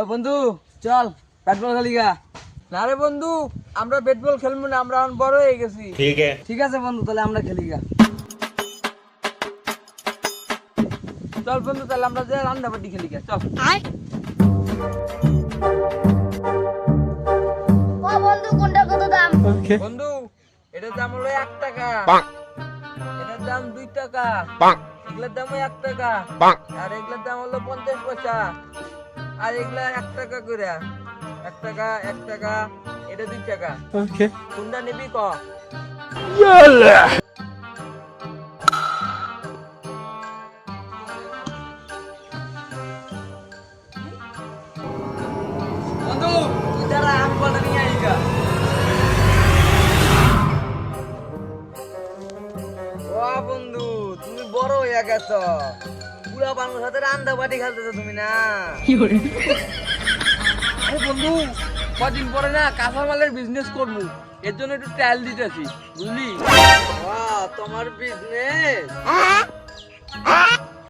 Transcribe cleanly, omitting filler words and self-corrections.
ও বন্ধু চল bat ball খেলি গা। না রে বন্ধু, আমরা ব্যাট বল খেলবো না, আমরা এখন বড় হয়ে গেছি। ঠিক আছে বন্ধু, তাহলে আমরা খেলি গা। চল বন্ধু, তাহলে আমরা যে রান্না বাটি খেলি গা, চল। ও বন্ধু, কোনটা কত দাম? বন্ধু, এটার দাম হলো 1 টাকা, এটার দাম 2 টাকা, এগুলোর দাম 1 টাকা, আর এগুলোর দাম হলো 50 পয়সা, আর এগুলা 1 টাকা করে। 1 টাকা 1 টাকা, এটা 2 টাকা। কোনটা নিবি ক? বন্ধু তুই দাঁড়া, আমি বলটা নিয়ে আই গা। ও বন্ধু, তুমি বড় হয়ে গেছো, পুরা বাংলার সাথে রান্না বাটি খেলতেছো তুমি না? আরে বন্ধু, কদিন পরে না কাঁচামালের বিজনেস করবো, এর জন্য একটু ট্রায়াল দিতেছি, বুঝলি? তোমার বিজনেস